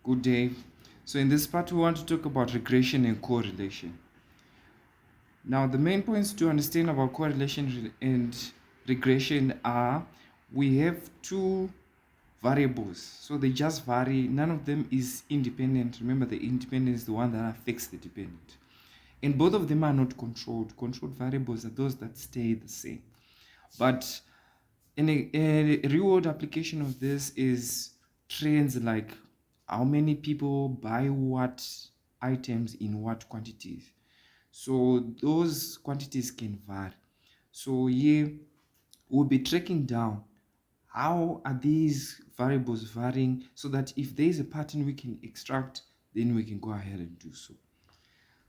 Good day. So in this part, we want to talk about regression and correlation. Now, the main points to understand about correlation and regression are we have two variables. So they just vary. None of them is independent. Remember, the independent is the one that affects the dependent. And both of them are not controlled. Controlled variables are those that stay the same. But in a real world application of this is trends like how many people buy what items in what quantities. So those quantities can vary. So here we'll be tracking down how are these variables varying so that if there is a pattern we can extract, then we can go ahead and do so.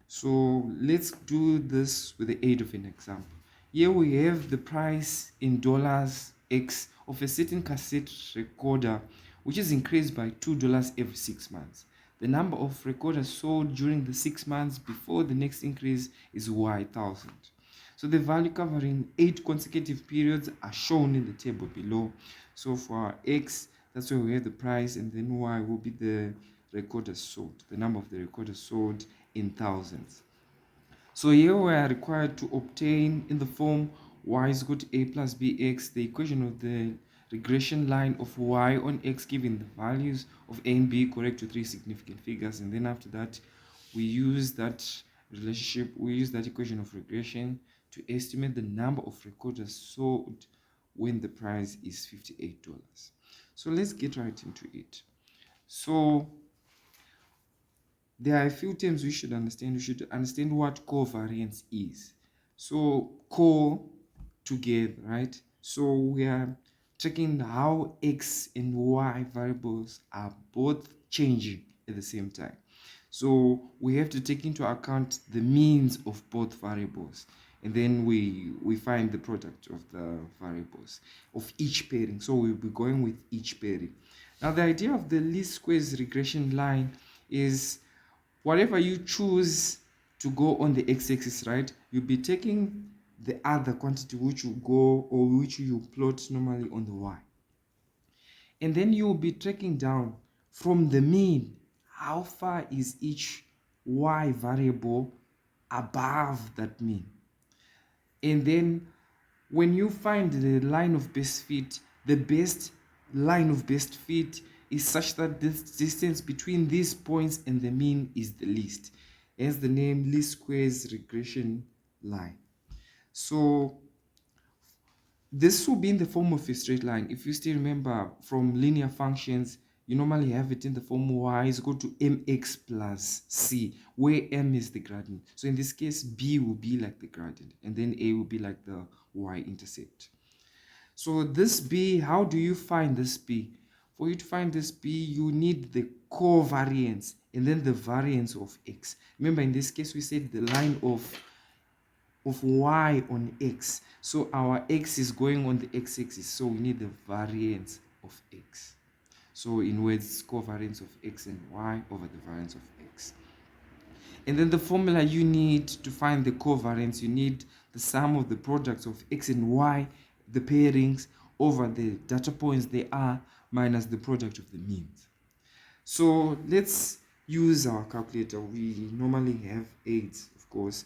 So let's do this with the aid of an example. Here we have the price in dollars X of a certain cassette recorder, which is increased by $2 every 6 months. The number of recorders sold during the 6 months before the next increase is Y,000. So the value covering 8 consecutive periods are shown in the table below. So for our X, that's where we have the price, and then Y will be the recorders sold, the number of the recorders sold in thousands. So here we are required to obtain in the form y is equal to a plus bx the equation of the regression line of y on x given the values of a and b correct to three significant figures, and then after that we use that equation of regression to estimate the number of recorders sold when the price is $58. So let's get right into it. So there are a few terms we should understand. We should understand what covariance is. So co together, right? So we are checking how x and y variables are both changing at the same time. So we have to take into account the means of both variables, and then we find the product of the variables of each pairing. So we'll be going with each pairing. Now the idea of the least squares regression line is whatever you choose to go on the x-axis, right, you'll be taking the other quantity which you go or which you plot normally on the y, and then you'll be tracking down from the mean how far is each y variable above that mean. And then when you find the line of best fit, the best line of best fit is such that the distance between these points and the mean is the least. Hence the name least squares regression line. So this will be in the form of a straight line. If you still remember from linear functions, you normally have it in the form y is equal to mx plus c, where m is the gradient. So in this case, b will be like the gradient, and then a will be like the y-intercept. So this b, how do you find this b? For you to find this b, you need the covariance and then the variance of x. Remember, in this case, we said the line of y on x. So our x is going on the x-axis, so we need the variance of x. So in words, covariance of x and y over the variance of x. And then the formula you need to find the covariance, you need the sum of the products of x and y, the pairings, over the data points they are, minus the product of the means. So let's use our calculator. We normally have 8, of course,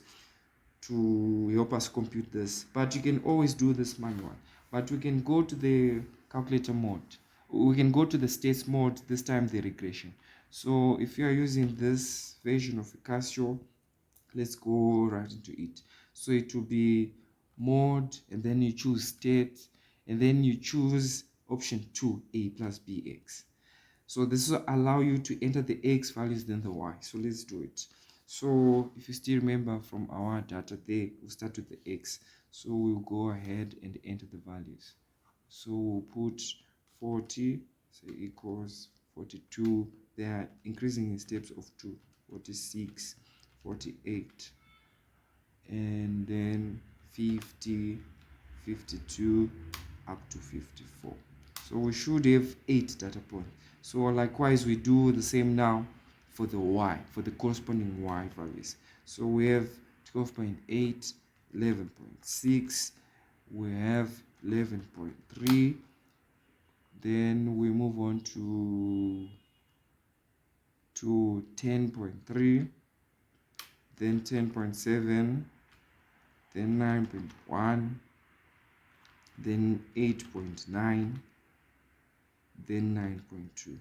to help us compute this, but you can always do this manual. But we can go to the calculator mode. We can go to the states mode, this time the regression. So if you are using this version of Casio, let's go right into it. So it will be mode, and then you choose state, and then you choose option 2, a plus bx. So this will allow you to enter the x values, then the y. So let's do it. So if you still remember from our data there, we'll start with the x. So we'll go ahead and enter the values. So we'll put 40, say equals 42. They are increasing in steps of 2, 46, 48, and then 50, 52, up to 54. So we should have 8 data points. So likewise, we do the same now for the y, for the corresponding y values. So we have 12.8, 11.6, we have 11.3, then we move on to to 10.3, then 10.7, then 9.1, then 8.9, then 9.2.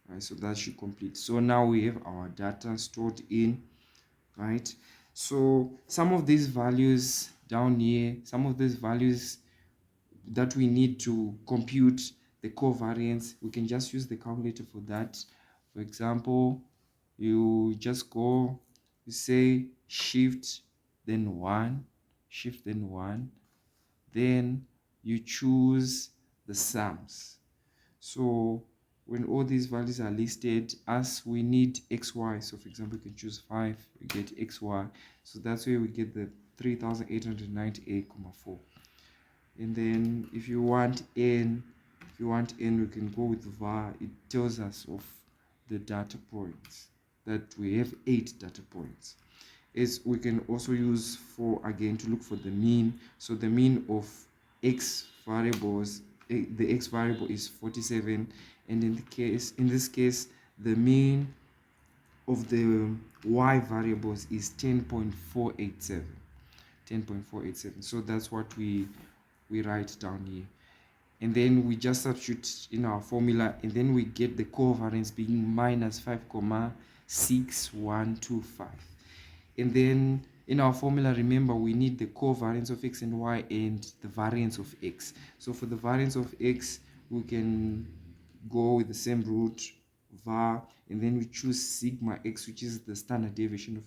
Right, so that should complete. So now we have our data stored in, right? So some of these values down here, some of these values that we need to compute the covariance, we can just use the calculator for that. For example, you just go, you say shift then 1, shift then 1, then you choose the sums. So when all these values are listed, as we need xy, so for example you can choose 5, we get xy, so that's where we get the 3898.4. And then if you want n, we can go with var. It tells us of the data points, that we have 8 data points. As we can also use for, again, to look for the mean. So the mean of x variables, the x variable is 47, and in this case the mean of the y variables is 10.487. So that's what we write down here, and then we just substitute in our formula, and then we get the covariance being minus 5,6125. And then in our formula, remember, we need the covariance of x and y and the variance of x. So for the variance of x, we can go with the same root, var, and then we choose sigma x, which is the standard deviation of